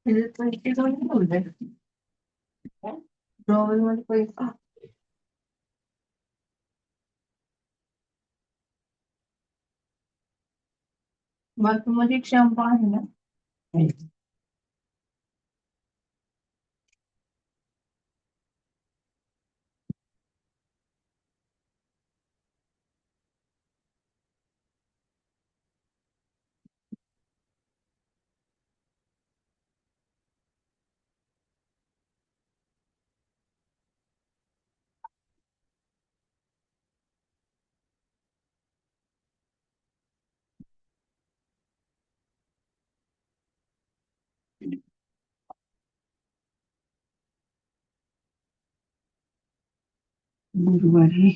पैसे थोडी बोलले ड्रॉवर मध्ये पैसे बाथरूम मध्ये एक शॅम्पू आहे ना. बरोबर आहे.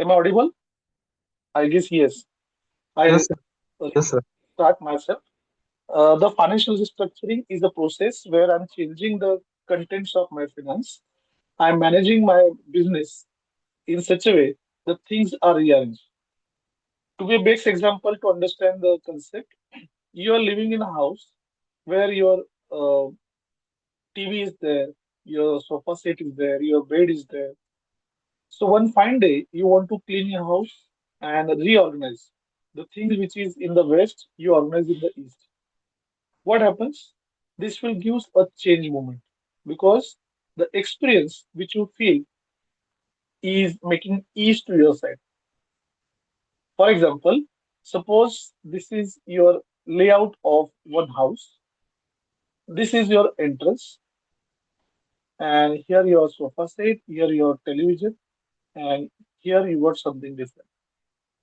Am I audible? I guess yes. I'll Yes, sir. uh, Yes, sir. start myself. The financial restructuring is a process where I'm changing the contents of my finance. I'm managing my business in such a way that things are rearranged. To be a base example to understand the concept, you are living in a house where your TV is there, your sofa set is there, your bed is there. So one fine day, you want to clean your house and reorganize. The things which is in the west, you organize in the east. What happens? This will give a change moment because the experience which you feel is making ease to your side. For example, suppose this is your layout of one house. This is your entrance. And here your sofa set, here your television, and here you got something different.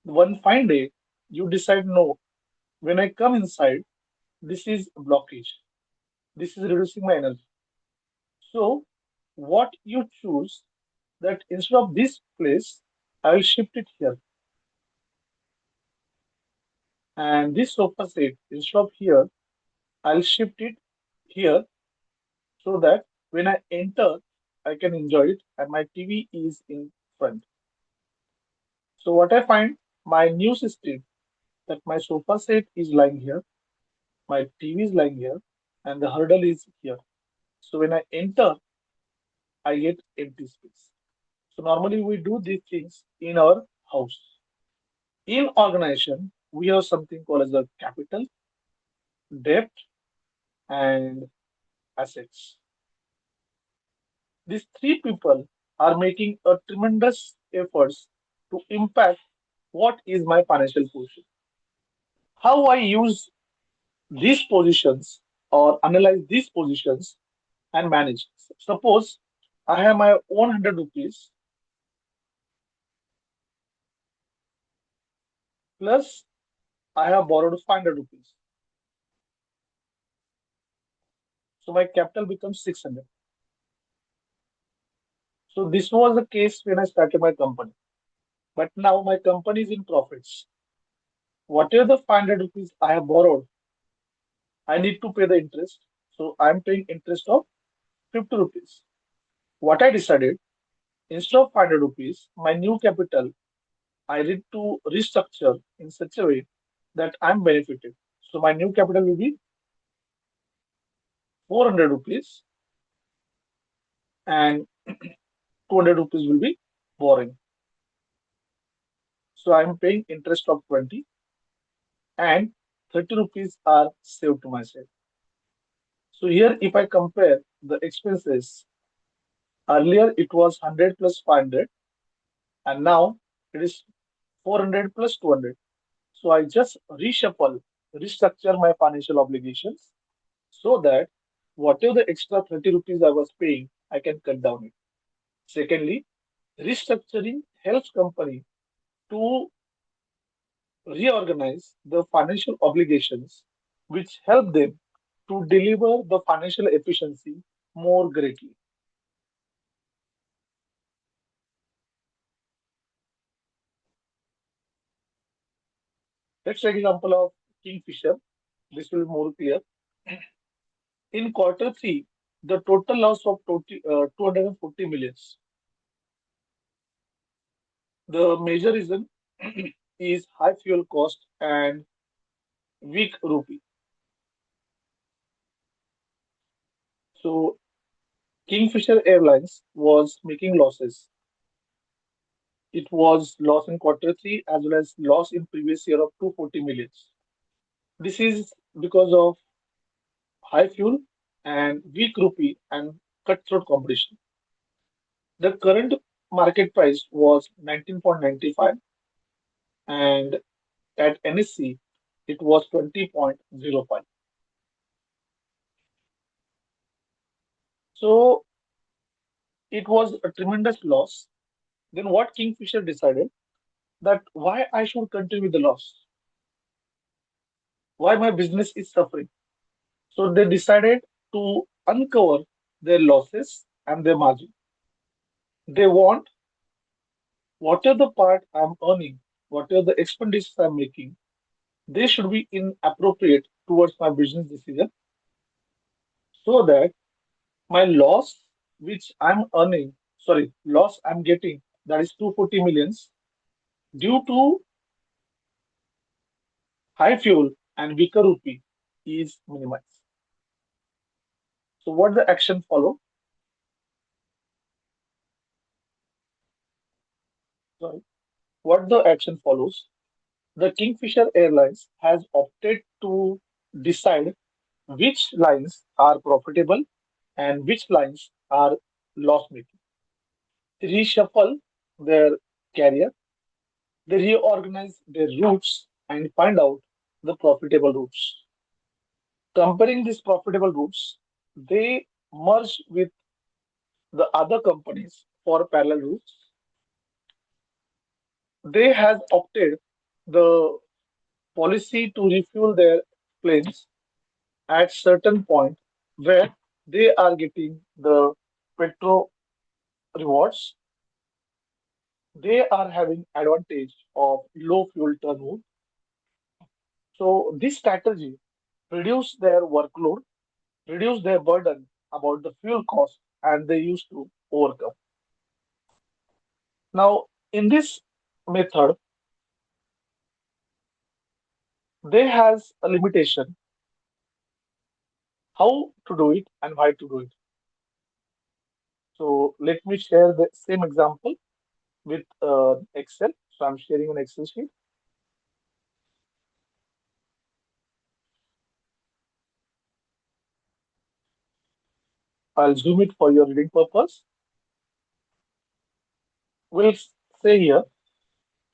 One fine day, you decide no, when I come inside, this is blockage. This is reducing my energy. So, what you choose that instead of this place, I will shift it here. And this sofa set, instead of here, I'll shift it here so that when I enter, I can enjoy it and my TV is in front. So what I find, my new system that my sofa set is lying here, my TV is lying here, and the hurdle is here. So when I enter, I get empty space. So normally we do these things in our house. In organization, we have something called as the capital, debt, and assets. These three people are making a tremendous efforts to impact what is my financial position. How I use these positions or analyze these positions and manage. Suppose I have my own 100 rupees plus I have borrowed 500 rupees. So my capital becomes 600. So this was the case when I started my company. But now my company is in profits. Whatever the 500 rupees I have borrowed, I need to pay the interest. So I'm paying interest of 50 rupees. What I decided, instead of 500 rupees, my new capital, I need to restructure in such a way that I'm benefited. So my new capital will be 400 rupees and 200 rupees will be borrowing. So I'm paying interest of 20 and 30 rupees are saved to myself. So here, if I compare the expenses, earlier it was 100 plus 500 and now it is 400 plus 200. So I just restructure my financial obligations so that whatever the extra 30 rupees I was paying, I can cut down it. Secondly, restructuring helps company to reorganize the financial obligations, which help them to deliver the financial efficiency more greatly. Let's take example of Kingfisher. This will be more clear. In quarter three, the total loss of 240 millions. The major reason is high fuel cost and weak rupee. So Kingfisher Airlines was making losses. It was loss in quarter three as well as loss in previous year of 240 millions. This is because of high fuel and weak rupee and cutthroat competition. The current market price was 19.95 and at NSC it was 20.05. So it was a tremendous loss. Then what Kingfisher decided that why I should continue with the loss, why my business is suffering. So they decided to uncover their losses and their margin. They want whatever the part I'm earning, whatever the expenditures I'm making, they should be inappropriate towards my business decision so that my loss, which I'm earning, sorry, loss I'm getting, that is 240 millions, due to high fuel and weaker rupee, is minimized. So what the action follow? Sorry, what the action follows? The Kingfisher Airlines has opted to decide which lines are profitable and which lines are loss making. They reshuffle their carrier, they reorganize their routes and find out the profitable routes. Comparing these profitable routes, they merge with the other companies for parallel routes, they has opted the policy to refuel their planes at certain point where they are getting the petro rewards. They are having advantage of low fuel turnover. So this strategy reduce their workload, reduce their burden about the fuel cost, and they used to overcome. Now, in this method, they has a limitation how to do it and why to do it. So let me share the same example with Excel. So I'm sharing an Excel sheet. I'll zoom it for your reading purpose. We'll say here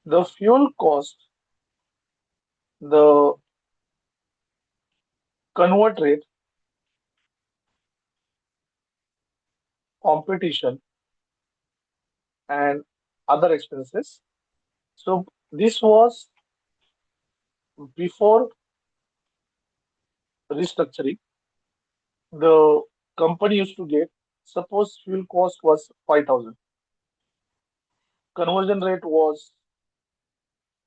the fuel cost, the convert rate, competition, and other expenses. So this was before restructuring. The company used to get, suppose fuel cost was 5,000, conversion rate was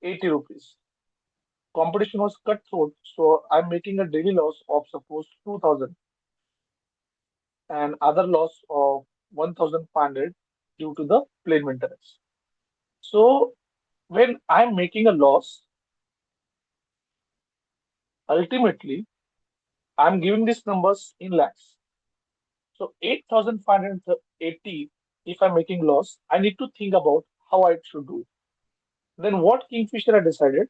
80 rupees. Competition was cutthroat, so I'm making a daily loss of suppose 2,000 and other loss of 1,500 due to the plane maintenance. So when I'm making a loss, ultimately I'm giving these numbers in lakhs. So 8,580, if I'm making loss, I need to think about how I should do it. Then what Kingfisher had decided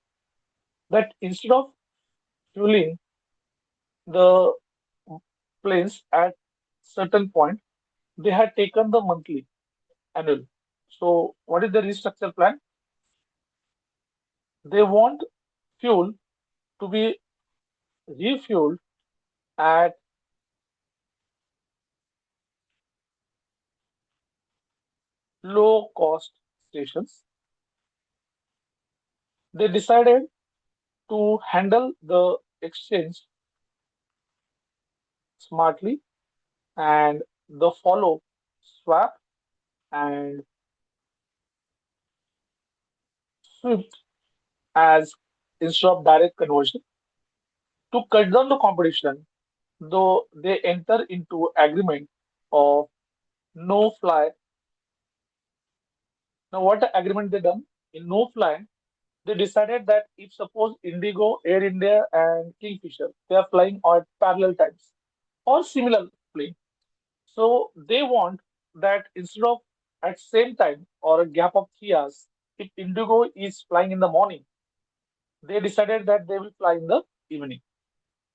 that instead of fueling the planes at certain point, they had taken the monthly annual. So what is the restructure plan? They want fuel to be refueled at low cost stations. They decided to handle the exchange smartly and the follow swap and swift as instead of direct conversion. To cut down the competition, though they enter into agreement of no fly. Now, what the agreement they done? In no fly, they decided that if suppose Indigo, Air India, and Kingfisher they are flying at parallel times or similar plane, so they want that instead of at same time or a gap of 3 hours, if Indigo is flying in the morning, they decided that they will fly in the evening.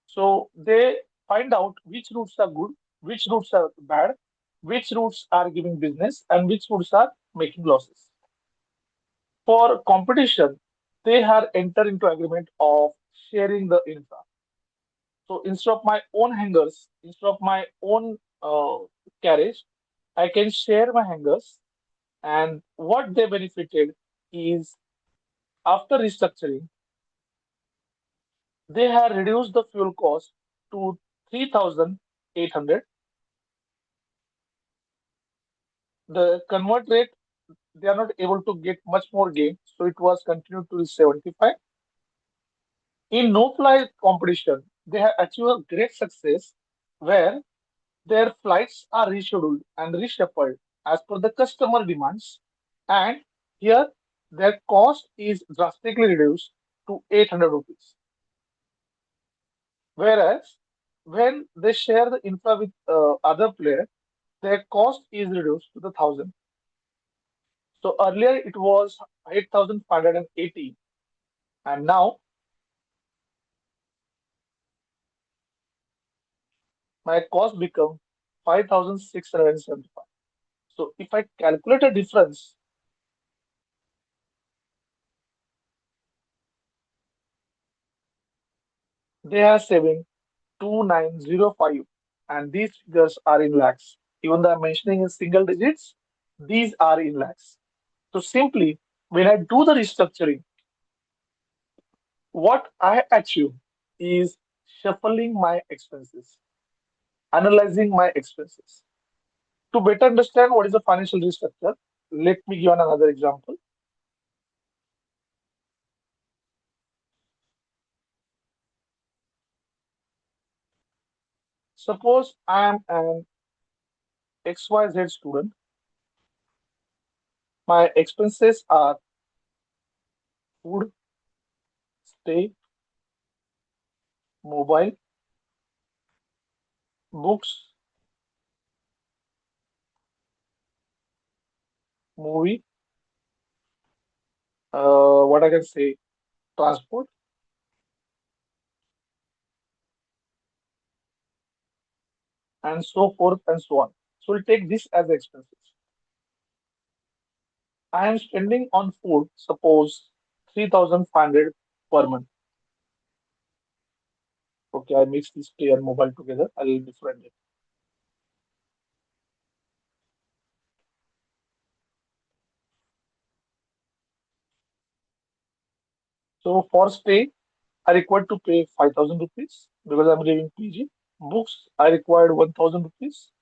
So they find out which routes are good, which routes are bad, which routes are giving business, and which routes are making losses. For competition, they have entered into agreement of sharing the infra. So instead of my own hangars, instead of my own carriage, I can share my hangars. And what they benefited is after restructuring, they have reduced the fuel cost to 3,800. The convert rate, they are not able to get much more gain, so it was continued to 75. In no-fly competition, they have achieved a great success where their flights are rescheduled and reshuffled as per the customer demands, and here their cost is drastically reduced to 800 rupees. Whereas when they share the infra with other players, their cost is reduced to the 1,000. So earlier it was 8,580, and now my cost become 5,675. So if I calculate a difference, they are saving 2,905, and these figures are in lakhs. Even though I'm mentioning in single digits, these are in lakhs. So simply, when I do the restructuring, what I achieve is shuffling my expenses, analyzing my expenses. To better understand what is a financial restructure, let me give another example. Suppose I am an XYZ student. My expenses are food, stay, mobile, books, movie, what I can say, transport, and so forth and so on. So we'll take this as expenses. I am spending on food, suppose 3,500 per month. Okay, I mix this stay and mobile together. I'll different it. So for stay, I required to pay 5,000 rupees because I'm living PG. Books, I required 1,000 rupees.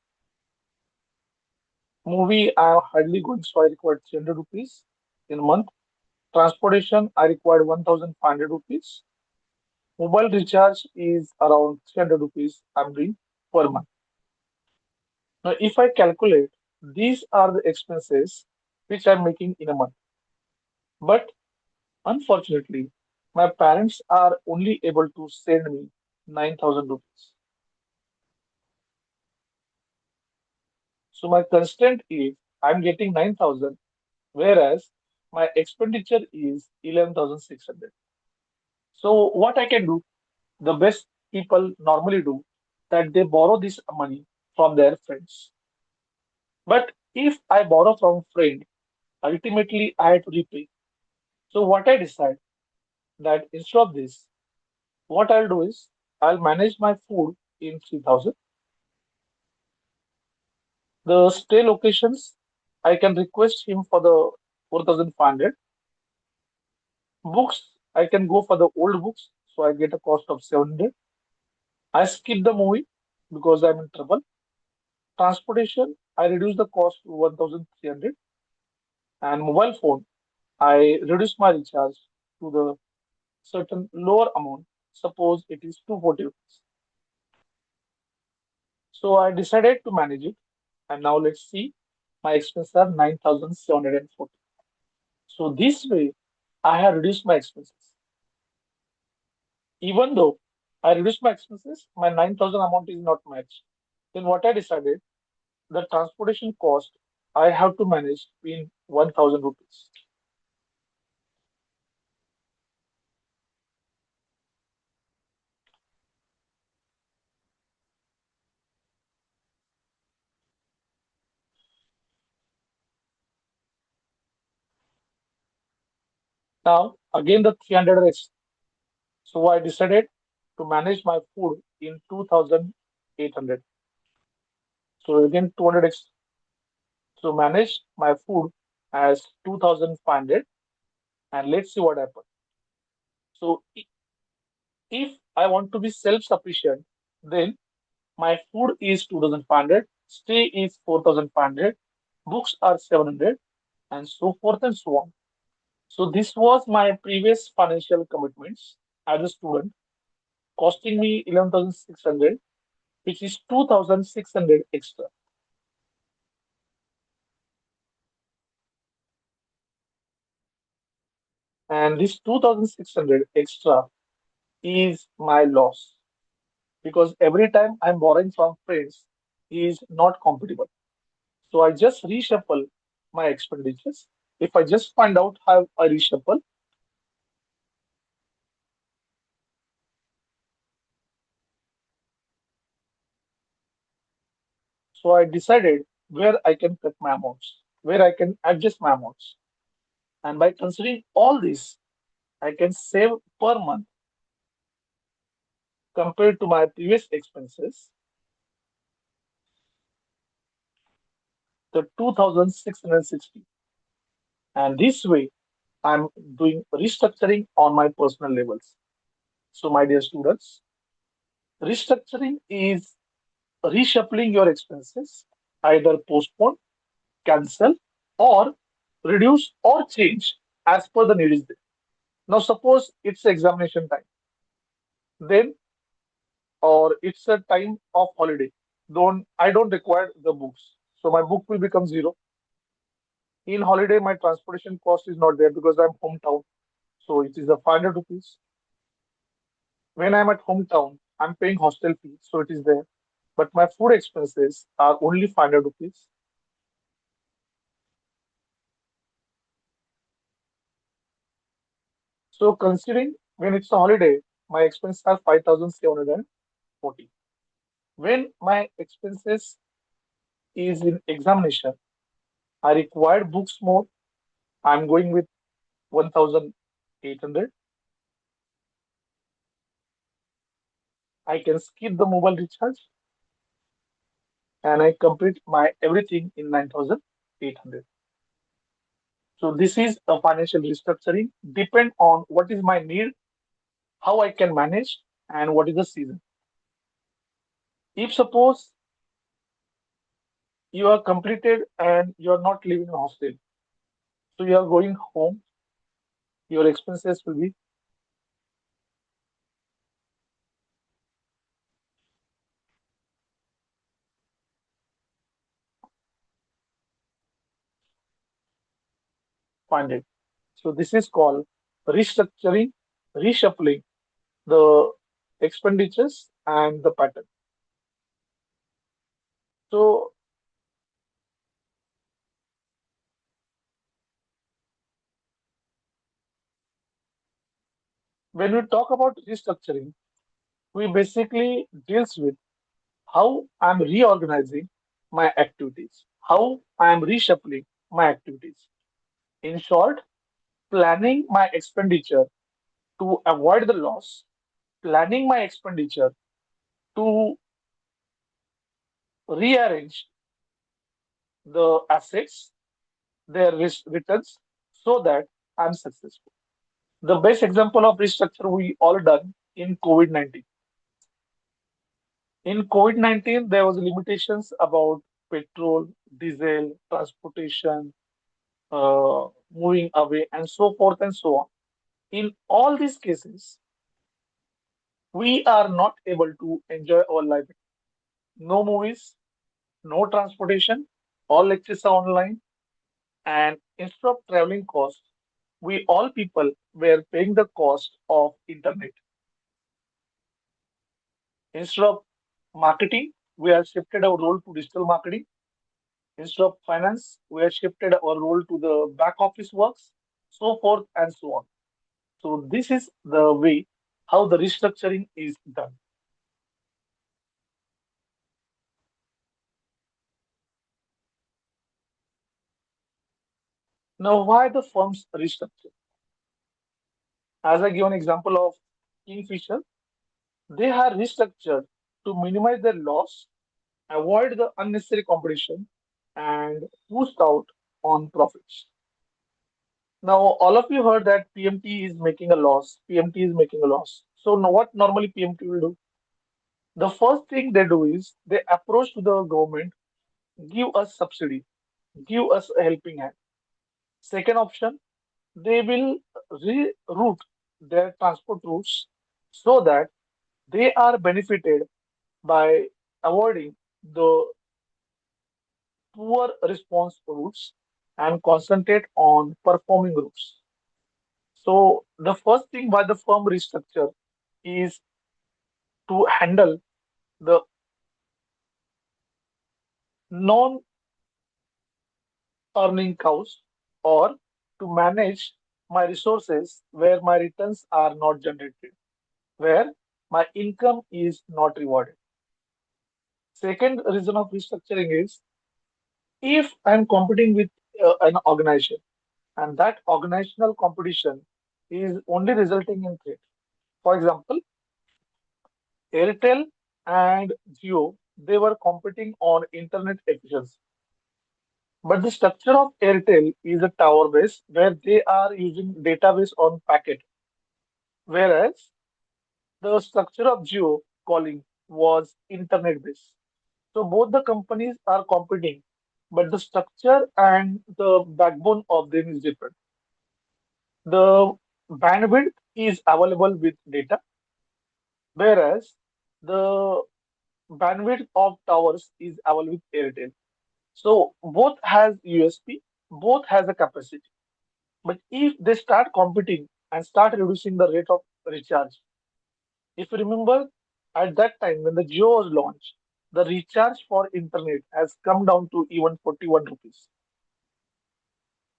Movie, I'm hardly going, so I required 300 rupees in a month. Transportation, I required 1,500 rupees. Mobile recharge is around 300 rupees I'm doing per month. Now, if I calculate, these are the expenses which I'm making in a month. But unfortunately, my parents are only able to send me 9,000 rupees. So my constraint is I'm getting 9,000, whereas my expenditure is 11,600. So what I can do, the best people normally do, that they borrow this money from their friends. But if I borrow from friend, ultimately I have to repay. So what I decide that instead of this, what I'll do is I'll manage my food in 3,000. The stay locations, I can request him for the 4,500. Books, I can go for the old books, so I get a cost of 700. I skip the movie because I'm in trouble. Transportation, I reduce the cost to 1,300. And mobile phone, I reduce my recharge to the certain lower amount. Suppose it is 240 rupees. So I decided to manage it. And now let's see. My expenses are 9,740. So this way, I have reduced my expenses. Even though I reduced my expenses, my 9,000 amount is not matched. Then what I decided, the transportation cost I have to manage in 1,000 rupees. Now again the 300 is. So I decided to manage my food in 2,800. So again 200 x. So manage my food as 2,500 and let's see what happens. So if I want to be self-sufficient, then my food is 2,500, stay is 4,500, books are 700, and so forth and so on. So this was my previous financial commitments as a student, costing me 11,600, which is 2,600 extra. And this 2,600 extra is my loss because every time I'm borrowing from friends is not compatible. So I just reshuffle my expenditures. If I just find out how I reshuffle, so I decided where I can cut my amounts, where I can adjust my amounts. And by considering all this, I can save per month compared to my previous expenses the 2660. And this way, I'm doing restructuring on my personal levels. So, my dear students, restructuring is reshuffling your expenses, either postpone, cancel, or reduce or change as per the need is there. Now, suppose it's examination time, then or it's a time of holiday. Don't I don't require the books, so my book will become zero. In holiday, my transportation cost is not there because I'm hometown, so it is a 500 rupees. When I'm at hometown, I'm paying hostel fee, so it is there. But my food expenses are only 500 rupees. So considering when it's a holiday, my expenses are 5,740. When my expenses is in examination, I require books more. I'm going with 1,800. I can skip the mobile recharge and I complete my everything in 9,800. So this is a financial restructuring. Depend on what is my need, how I can manage, and what is the season. If suppose you are completed and you are not living in a hostel, so you are going home, your expenses will be funded. So this is called restructuring, reshuffling the expenditures and the pattern. So when we talk about restructuring, we basically deals with how I'm reorganizing my activities, how I'm reshuffling my activities. In short, planning my expenditure to avoid the loss, planning my expenditure to rearrange the assets, their returns, so that I'm successful. The best example of restructure we all done in COVID-19. In COVID-19, there was limitations about petrol, diesel, transportation, moving away, and so forth and so on. In all these cases, we are not able to enjoy our life. No movies, no transportation, all lectures are online, and instead of traveling costs, we all people were paying the cost of internet. Instead of marketing, we have shifted our role to digital marketing. Instead of finance, we have shifted our role to the back office works, so forth and so on. So this is the way how the restructuring is done. Now, why the firms restructure? As I give an example of Kingfisher, they have restructured to minimize their loss, avoid the unnecessary competition, and boost out on profits. Now, all of you heard that PMT is making a loss. PMT is making a loss. So, now what normally PMT will do? The first thing they do is they approach to the government, give us subsidy, give us a helping hand. Second option, they will reroute their transport routes so that they are benefited by avoiding the poor response routes and concentrate on performing routes. So the first thing by the firm restructure is to handle the non-earning cows or to manage my resources where my returns are not generated, where my income is not rewarded. Second reason of restructuring is if I'm competing with an organization and that organizational competition is only resulting in threat. For example, Airtel and Jio, they were competing on internet efficiency. But the structure of Airtel is a tower base where they are using database on packet, whereas the structure of Geo calling was internet based. So both the companies are competing, but the structure and the backbone of them is different. The bandwidth is available with data, whereas the bandwidth of towers is available with Airtel. So both has USP, both has a capacity. But if they start competing and start reducing the rate of recharge, if you remember at that time when the Jio was launched, the recharge for internet has come down to even 41 rupees.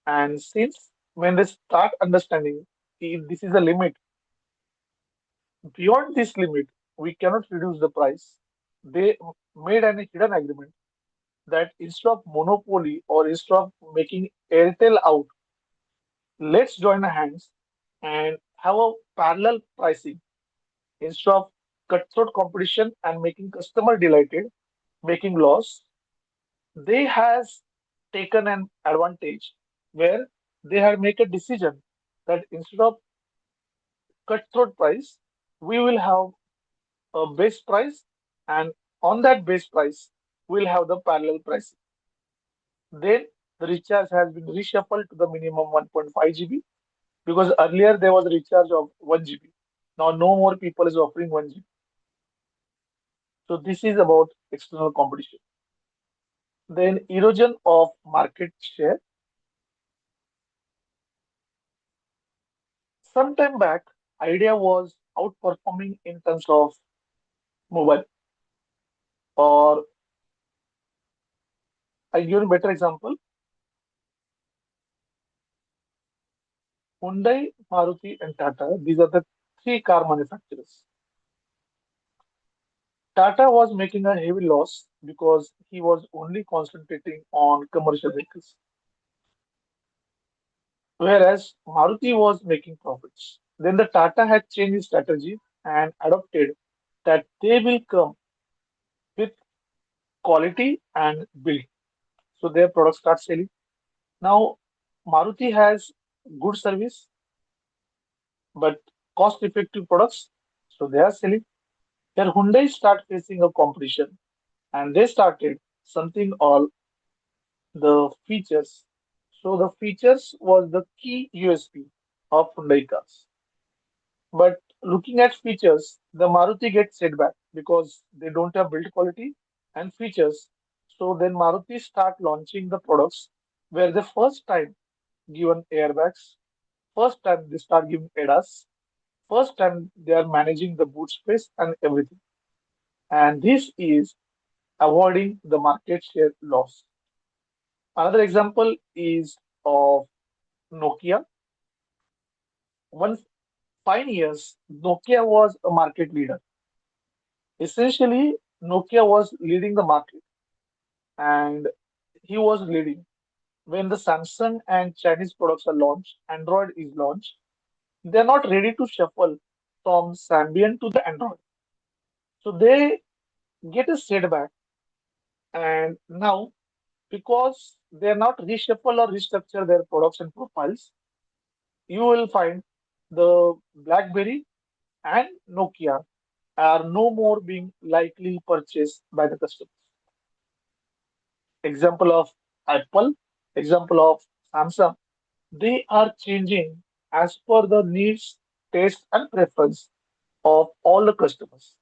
And since when they start understanding this is a limit, beyond this limit, we cannot reduce the price. They made an hidden agreement that instead of monopoly or instead of making Airtel out, let's join our hands and have a parallel pricing instead of cutthroat competition and making customer delighted, making loss. They has taken an advantage where they have make a decision that instead of cutthroat price, we will have a base price, and on that base price, we'll have the parallel pricing. Then the recharge has been reshuffled to the minimum 1.5 GB because earlier there was a recharge of 1 GB. Now no more people is offering 1 GB. So this is about external competition. Then erosion of market share. Sometime back, Idea was outperforming in terms of mobile. Or I give you a better example. Hyundai, Maruti, and Tata. These are the three car manufacturers. Tata was making a heavy loss because he was only concentrating on commercial vehicles, whereas Maruti was making profits. Then the Tata had changed his strategy and adopted that they will come with quality and build. So their products start selling. Now Maruti has good service but cost-effective products, so they are selling. Their Hyundai start facing a competition, and they started something all the features. So the features was the key USP of Hyundai cars. But looking at features, the Maruti gets setback because they don't have build quality and features. So then Maruti start launching the products where the first time given airbags, first time they start giving ADAS, first time they are managing the boot space and everything. And this is avoiding the market share loss. Another example is of Nokia. One fine years, Nokia was a market leader. Essentially, Nokia was leading the market and he was leading. When the Samsung and Chinese products are launched, Android is launched, they're not ready to shuffle from Symbian to the Android. So they get a setback. And now, because they're not reshuffle or restructure their products and profiles, you will find the BlackBerry and Nokia are no more being likely purchased by the customers. Example of Apple, example of Samsung, they are changing as per the needs, taste, and preference of all the customers.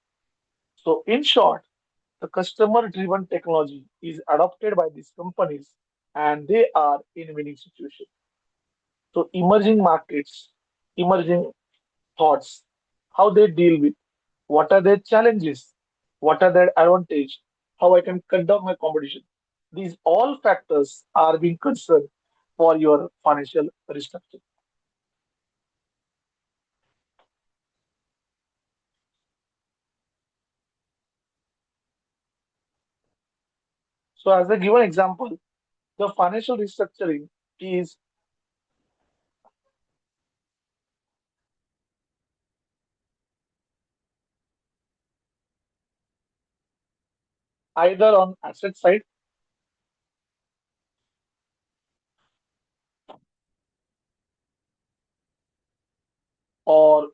So, in short, the customer driven technology is adopted by these companies and they are in winning situation. So, emerging markets, emerging thoughts, how they deal with, what are their challenges, what are their advantage, how I can cut down my competition. These all factors are being concerned for your financial restructuring. So, as a given example, the financial restructuring is either on asset side, or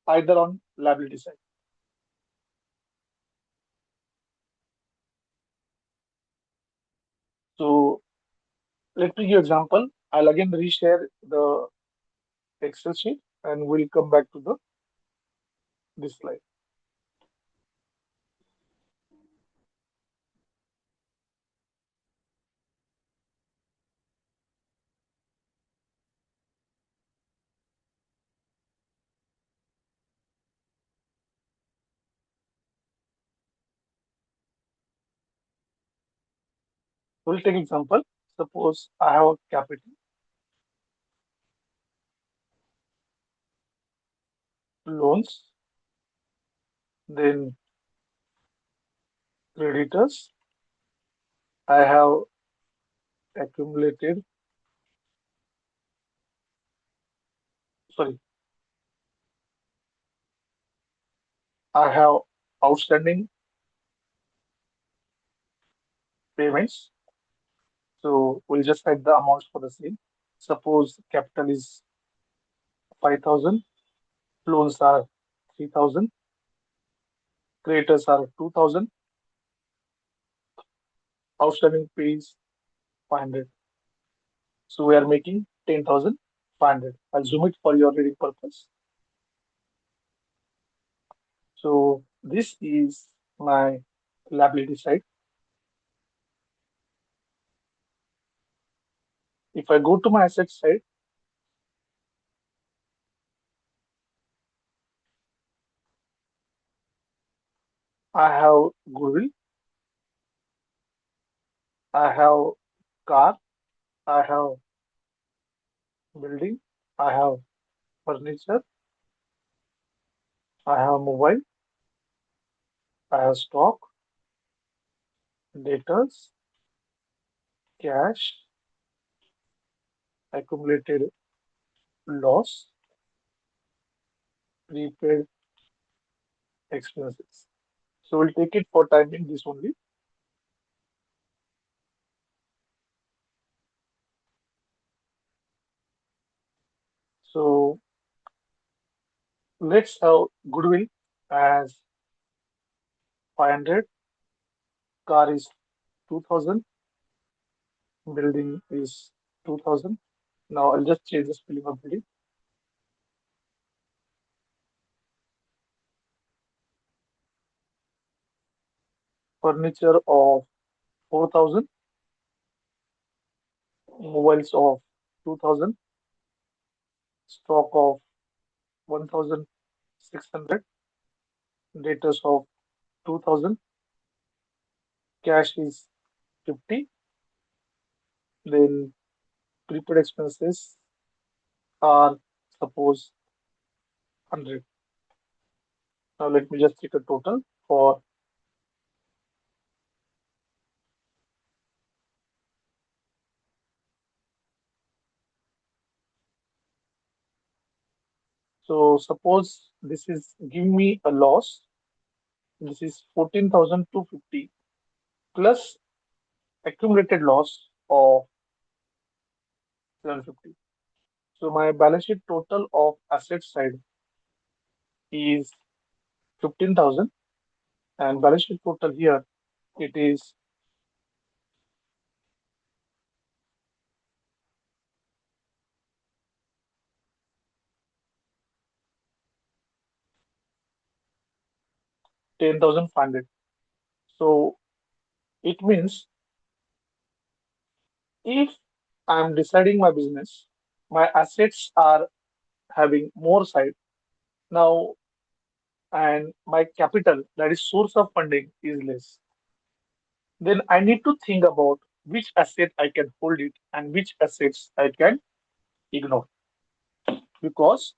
either on liability side. So let me give example. I'll again reshare the Excel sheet and we'll come back to the this slide. We'll take example. Suppose I have a capital, loans, then creditors. I have accumulated, sorry, I have outstanding payments. So we'll just write the amounts for the same. Suppose capital is 5,000, loans are 3,000, creditors are 2,000, outstanding pays 500. So we are making 10,500. I'll zoom it for your reading purpose. So this is my liability side. If I go to my asset side, I have goodwill, I have car, I have building, I have furniture, I have mobile, I have stock, debtors, cash, accumulated loss, prepaid expenses. So we'll take it for time being this only. So let's have goodwill as 500, car is 2,000, building is 2,000. Now I'll just change the spelling of building. Furniture of 4,000, mobiles of 2,000, stock of 1,600, debtors of 2,000, cash is 50, then prepaid expenses are suppose 100. Now let me just take a total for, so suppose this is giving me a loss. This is 14,250 plus accumulated loss of 750. So my balance sheet total of asset side is 15,000 and balance sheet total here it is 10,500. So it means if I'm deciding my business, my assets are having more side now and my capital, that is source of funding, is less, then I need to think about which asset I can hold it and which assets I can ignore. Because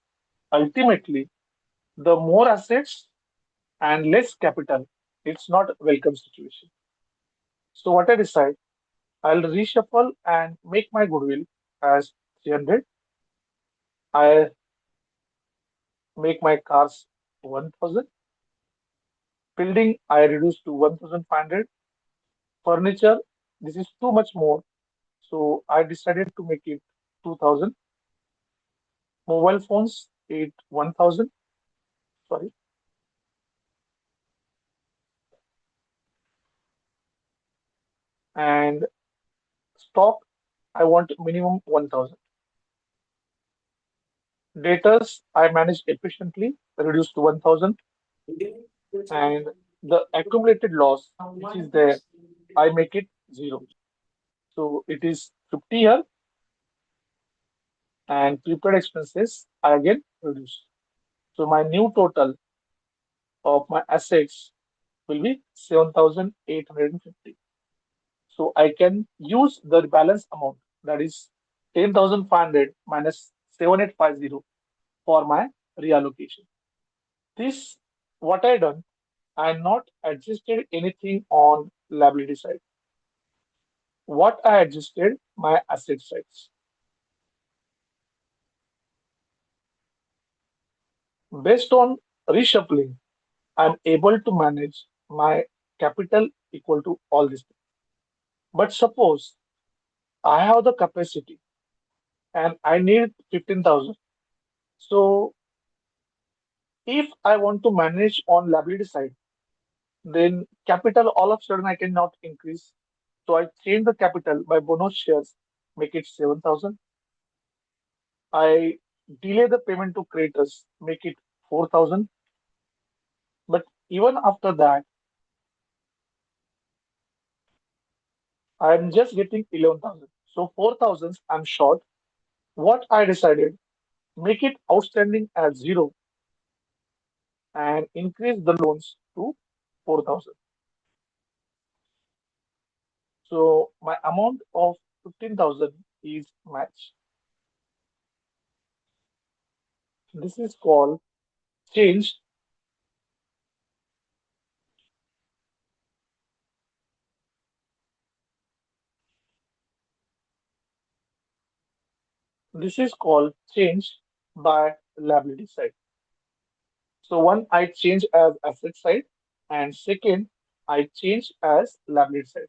ultimately, the more assets and less capital, it's not a welcome situation. So what I decide, I'll reshuffle and make my goodwill as 300. I make my cars 1,000. Building, I reduce to 1,500. Furniture, this is too much more. So I decided to make it 2,000. Mobile phones, it 1000, sorry, and stock, I want minimum 1000. Datas, I manage efficiently, reduced to 1000, and the accumulated loss, which is there, I make it zero. So it is 50 here, and prepaid expenses, I again reduce. So my new total of my assets will be 7,850. So I can use the balance amount, that is 10,500 minus 7,850 for my reallocation. This, what I done, I not adjusted anything on liability side. What I adjusted my asset sides. Based on reshuffling, I'm able to manage my capital equal to all this. But suppose I have the capacity and I need 15,000. So if I want to manage on liability side, then capital all of a sudden I cannot increase. So I change the capital by bonus shares, make it 7,000. I delay the payment to creditors, make it 4,000. But even after that, I'm just getting 11,000. So 4,000 I'm short. What I decided, make it outstanding as zero and increase the loans to 4,000. So my amount of 15,000 is match. This is called change. This is called change by liability side. So one I change as asset side, and second I change as liability side.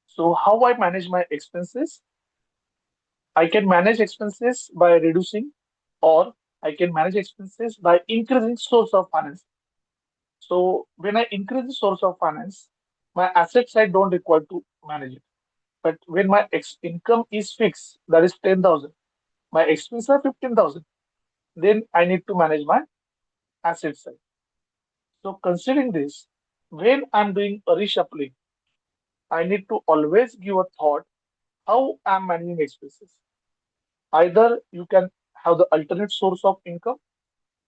So how I manage my expenses? I can manage expenses by reducing, or I can manage expenses by increasing source of finance. So when I increase the source of finance, my asset side don't require to manage it. But when my income is fixed, that is 10,000, my expenses are 15,000, then I need to manage my asset side. So considering this, when I'm doing a reshuffling, I need to always give a thought how I'm managing expenses. Either you can have the alternate source of income,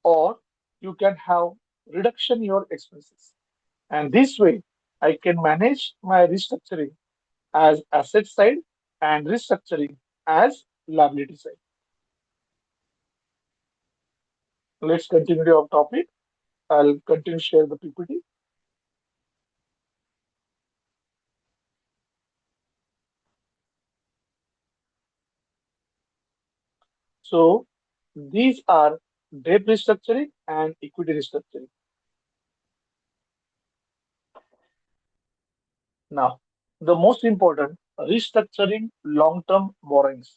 or you can have reduction in your expenses. And this way, I can manage my restructuring as asset side and restructuring as liability side. Let's continue our topic. I'll continue share the PPT. So these are debt restructuring and equity restructuring. Now, the most important, restructuring long-term borrowings.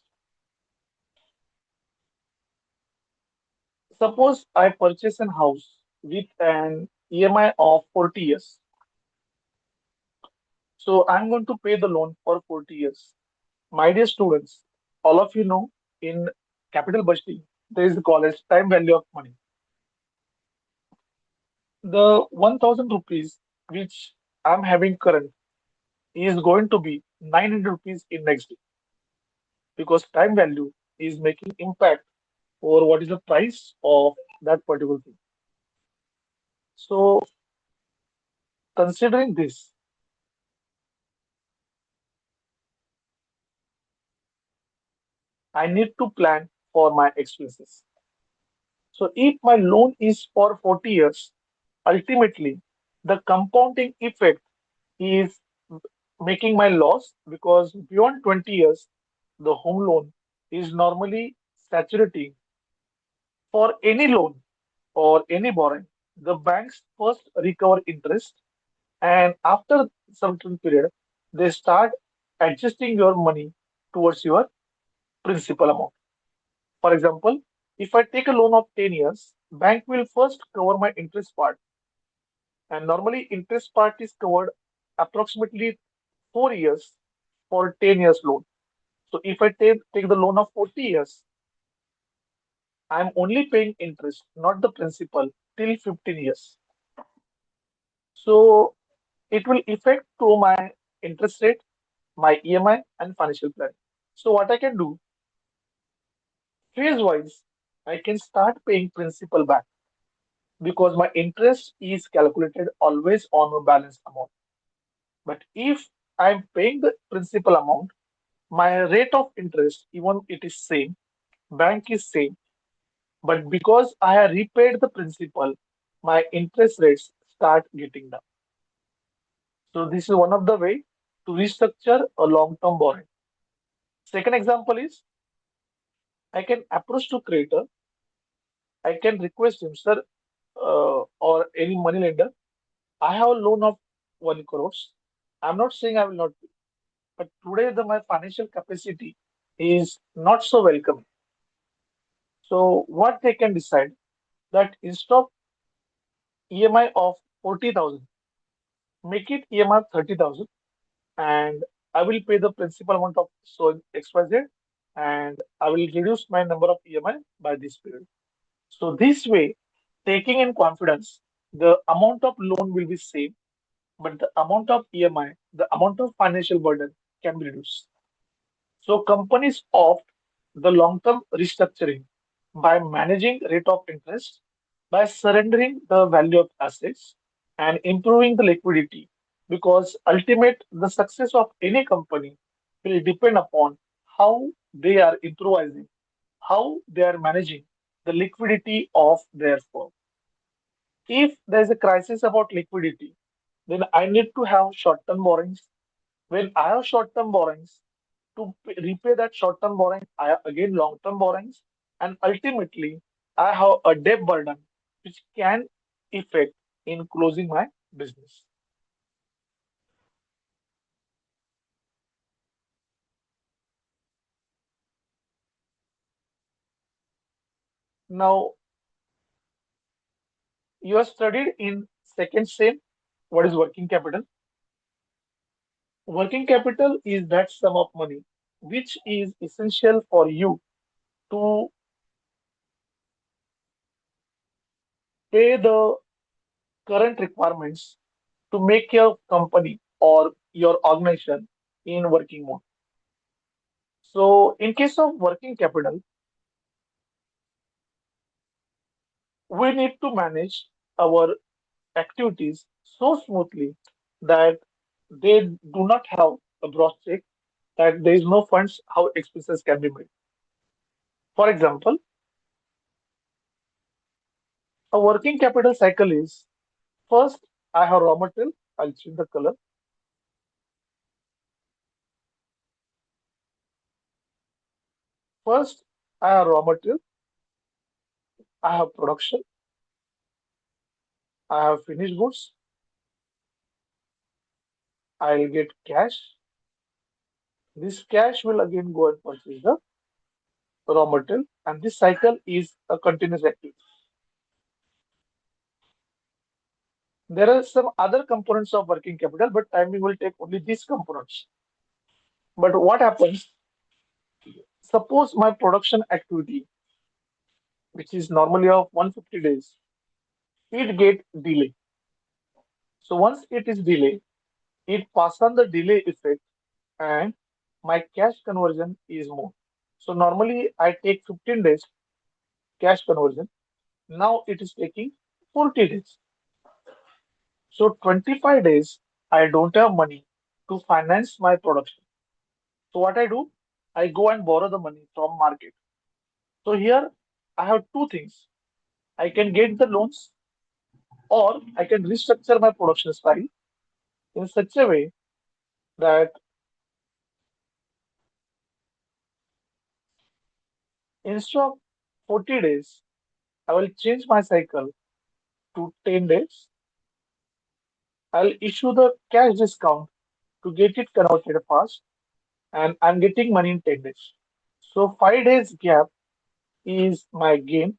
Suppose I purchase a house with an EMI of 40 years. So I'm going to pay the loan for 40 years. My dear students, all of you know in capital budgeting, there is called as time value of money. The 1000 rupees which I'm having current is going to be 900 rupees in next day, because time value is making impact over what is the price of that particular thing. So considering this, I need to plan for my expenses. So if my loan is for 40 years, ultimately the compounding effect is making my loss, because beyond 20 years, the home loan is normally saturating for any loan or any borrowing. The banks first recover interest, and after certain period, they start adjusting your money towards your principal amount. For example, If I take a loan of 10 years, bank will first cover my interest part, and normally interest part is covered approximately 4 years for 10 years loan. So if I take the loan of 40 years, I'm only paying interest, not the principal, till 15 years. So it will affect to my interest rate, my EMI, and financial plan. So what I can do, phase wise, I can start paying principal back because my interest is calculated always on a balance amount. But if I'm paying the principal amount, my rate of interest, even it is same, bank is same, but because I have repaid the principal, my interest rates start getting down. So this is one of the way to restructure a long-term borrowing. Second example is I can approach to creator. I can request him, sir, or any money lender. I have a loan of 1 crores. I'm not saying I will not pay, but today my financial capacity is not so welcome. So what they can decide that instead of EMI of 40,000, make it EMI of 30,000, and I will pay the principal amount of so XYZ, and I will reduce my number of EMI by this period. So this way, taking in confidence, the amount of loan will be same, but the amount of EMI, the amount of financial burden can be reduced. So companies opt the long-term restructuring by managing rate of interest, by surrendering the value of assets, and improving the liquidity. Because ultimate the success of any company will depend upon how they are improvising, how they are managing the liquidity of their firm. If there is a crisis about liquidity, then I need to have short-term borrowings. When I have short-term borrowings, repay that short-term borrowing, I have again long-term borrowings, and ultimately I have a debt burden which can affect in closing my business. Now, you have studied in second SEM what is working capital. Working capital is that sum of money which is essential for you to pay the current requirements to make your company or your organization in working mode. So, in case of working capital, we need to manage our activities so smoothly that they do not have a broad check, that there is no funds how expenses can be made. For example, a working capital cycle is first I have raw material, I'll change the color. First, I have raw material, I have production, I have finished goods, I'll get cash. This cash will again go and purchase the raw material, and this cycle is a continuous activity. There are some other components of working capital, but timing will take only these components. But what happens? Suppose my production activity, which is normally of 150 days, it get delay. So once it is delay, it pass on the delay effect, and my cash conversion is more. So normally I take 15 days cash conversion. Now it is taking 40 days. So 25 days I don't have money to finance my production. So what I do, I go and borrow the money from market. So here I have two things. I can get the loans, or I can restructure my production style in such a way that instead of 40 days, I will change my cycle to 10 days. I'll issue the cash discount to get it converted fast, and I'm getting money in 10 days. So 5 days gap is my gain,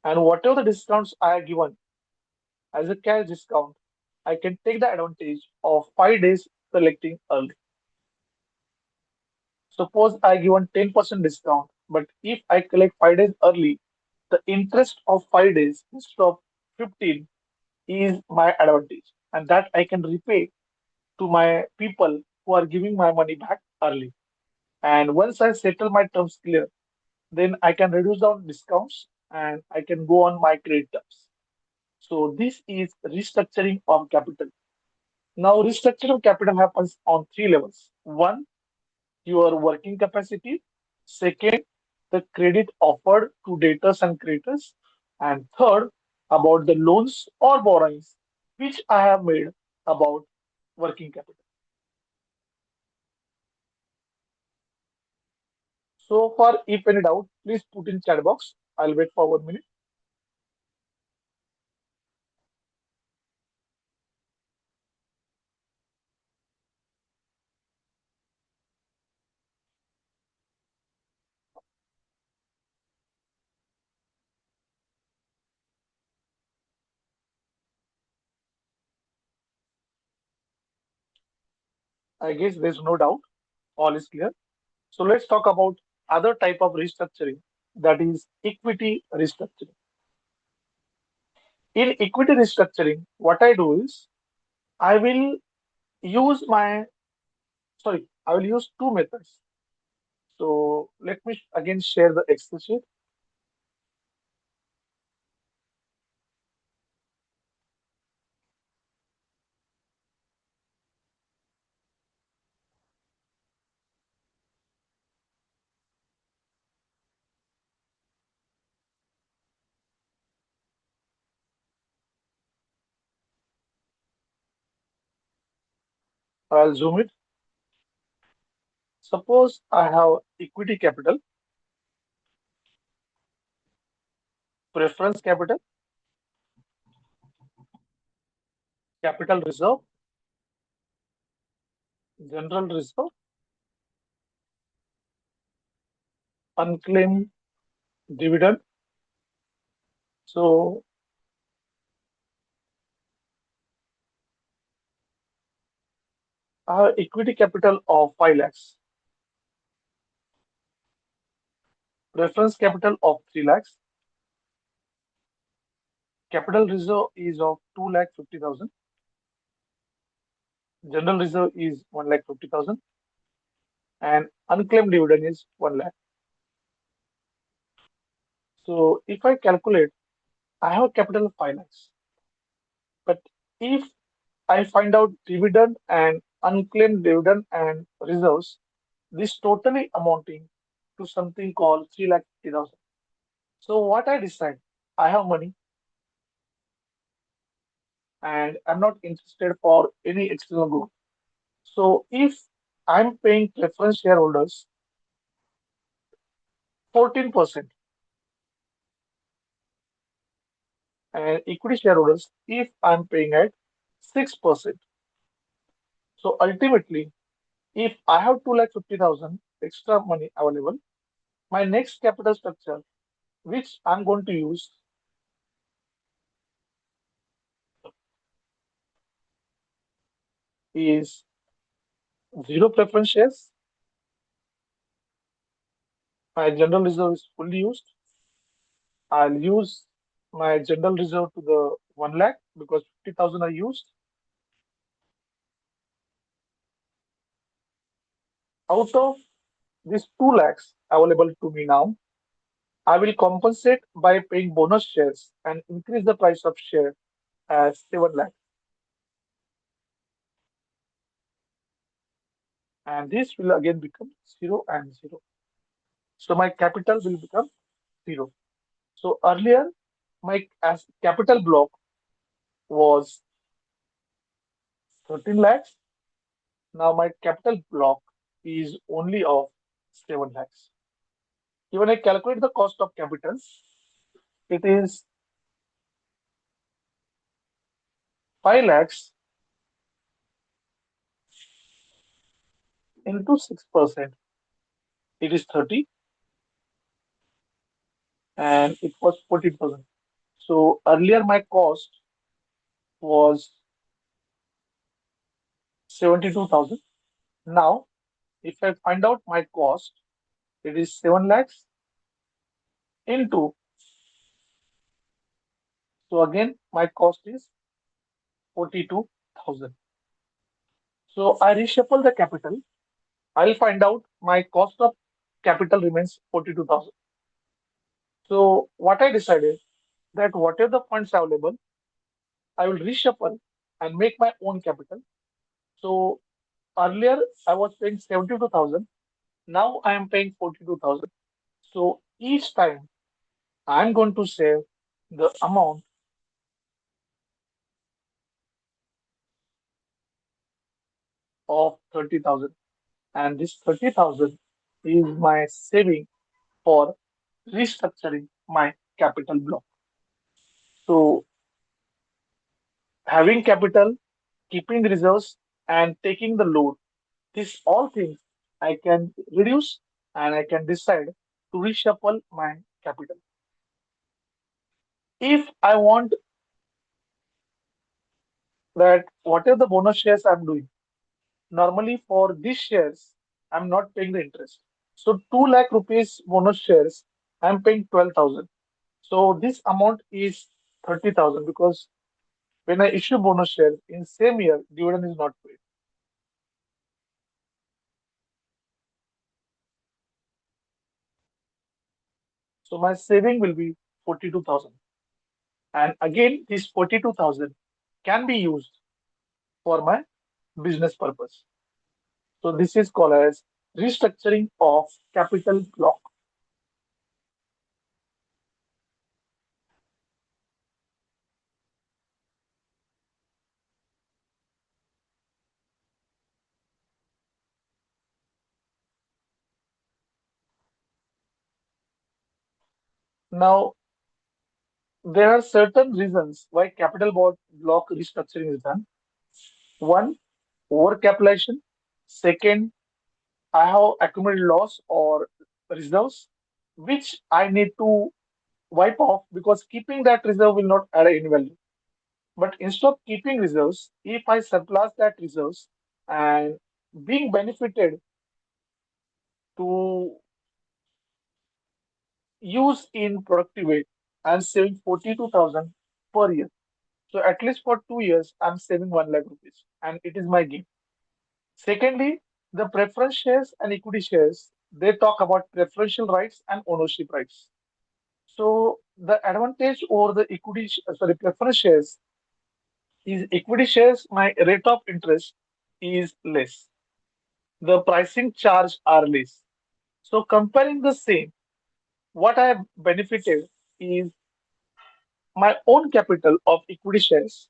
and whatever the discounts I are given as a cash discount, I can take the advantage of 5 days collecting early. Suppose I given 10% discount, but if I collect 5 days early, the interest of 5 days instead of 15 is my advantage, and that I can repay to my people who are giving my money back early. And once I settle my terms clear, then I can reduce down discounts and I can go on my credit terms. So this is restructuring of capital. Now restructuring of capital happens on three levels. One, your working capacity. Second, the credit offered to debtors and creditors. And third, about the loans or borrowings which I have made about working capital. So far, if any doubt, please put in chat box. I'll wait for 1 minute. I guess there's no doubt. All is clear. So let's talk about other type of restructuring, that is equity restructuring. In equity restructuring, what I do is I will use my I will use two methods. So let me again share the Excel sheet. I'll zoom it. Suppose I have equity capital, preference capital, capital reserve, general reserve, unclaimed dividend. So I have equity capital of 5 lakhs, preference capital of 3 lakhs, capital reserve is of 2 lakh 50,000, general reserve is 1 lakh 50,000, and unclaimed dividend is 1 lakh. So if I calculate, I have capital of 5 lakhs. But if I find out dividend and unclaimed dividend and reserves, this totally amounting to something called 3 lakh 50,000. So what I decide, I have money and I'm not interested for any external growth. So if I'm paying preference shareholders 14% and equity shareholders, if I'm paying at 6%. So ultimately, if I have 2 lakh 50,000 extra money available, my next capital structure, which I'm going to use, is zero preference shares. My general reserve is fully used. I'll use my general reserve to the 1 lakh because 50,000 are used. Out of these 2 lakhs available to me now, I will compensate by paying bonus shares and increase the price of share as 7 lakh. And this will again become 0 and 0. So my capital will become 0. So earlier, my as capital block was 13 lakhs. Now my capital block is only of 7 lakhs. When I calculate the cost of capital, it is 5 lakhs into 6%. It is 30. and it was 40,000. So earlier my cost was 72,000. Now, if I find out my cost, it is 7 lakhs into, so again, my cost is 42,000. So I reshuffle the capital. I'll find out my cost of capital remains 42,000. So what I decided that whatever the funds available, I will reshuffle and make my own capital. So earlier I was paying 72,000. Now I am paying 42,000. So each time I'm going to save the amount of 30,000. And this 30,000 is my saving for restructuring my capital block. So having capital, keeping reserves, and taking the load, these all things I can reduce and I can decide to reshuffle my capital. If I want that whatever the bonus shares I'm doing, normally for these shares, I'm not paying the interest. So 2 lakh rupees bonus shares, I'm paying 12,000. So this amount is 30,000 because when I issue bonus shares in same year, dividend is not paid. So my saving will be 42,000. And again, this 42,000 can be used for my business purpose. So this is called as restructuring of capital block. Now, there are certain reasons why block restructuring is done. One, overcapitalization. Second, I have accumulated loss or reserves, which I need to wipe off because keeping that reserve will not add any value. But instead of keeping reserves, if I surplus that reserves and being benefited to use in productive way, I'm saving 42,000 per year. So at least for 2 years, I'm saving 1 lakh rupees and it is my gain. Secondly, the preference shares and equity shares, they talk about preferential rights and ownership rights. So the advantage over the preference shares is equity shares, my rate of interest is less. The pricing charge are less. So comparing the same, what I have benefited is my own capital of equity shares.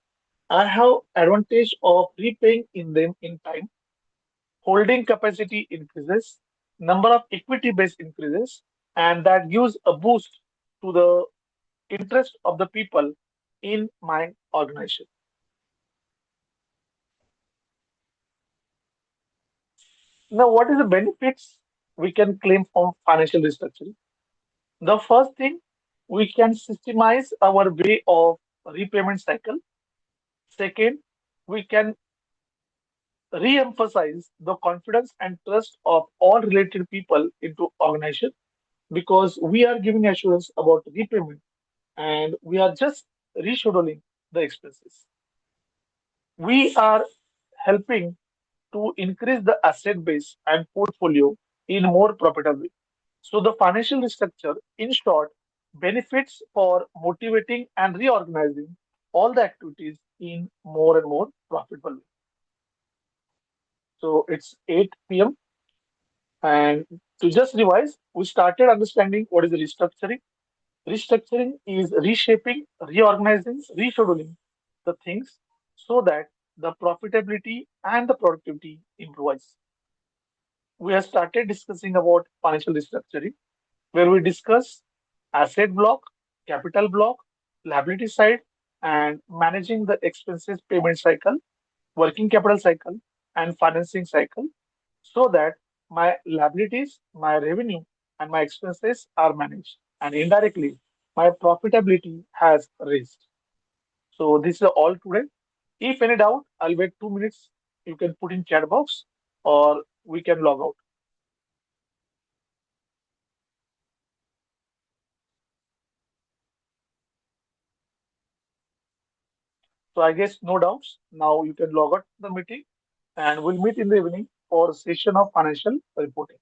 I have advantage of repaying in them in time. Holding capacity increases, number of equity base increases, and that gives a boost to the interest of the people in my organization. Now, what is the benefits we can claim from financial restructuring? The first thing, we can systemize our way of repayment cycle. Second, we can re-emphasize the confidence and trust of all related people into organization because we are giving assurance about repayment and we are just rescheduling the expenses. We are helping to increase the asset base and portfolio in more profitable way. So the financial restructure, in short, benefits for motivating and reorganizing all the activities in more and more profitable way. So it's 8 p.m. and to just revise, we started understanding what is the restructuring. Restructuring is reshaping, reorganizing, rescheduling the things so that the profitability and the productivity improves. We have started discussing about financial restructuring, where we discuss asset block, capital block, liability side, and managing the expenses payment cycle, working capital cycle, and financing cycle so that my liabilities, my revenue, and my expenses are managed. and indirectly my profitability has raised. So this is all today. If any doubt, I'll wait 2 minutes. You can put in chat box or we can log out. So I guess no doubts. Now you can log out the meeting and we'll meet in the evening for a session of financial reporting.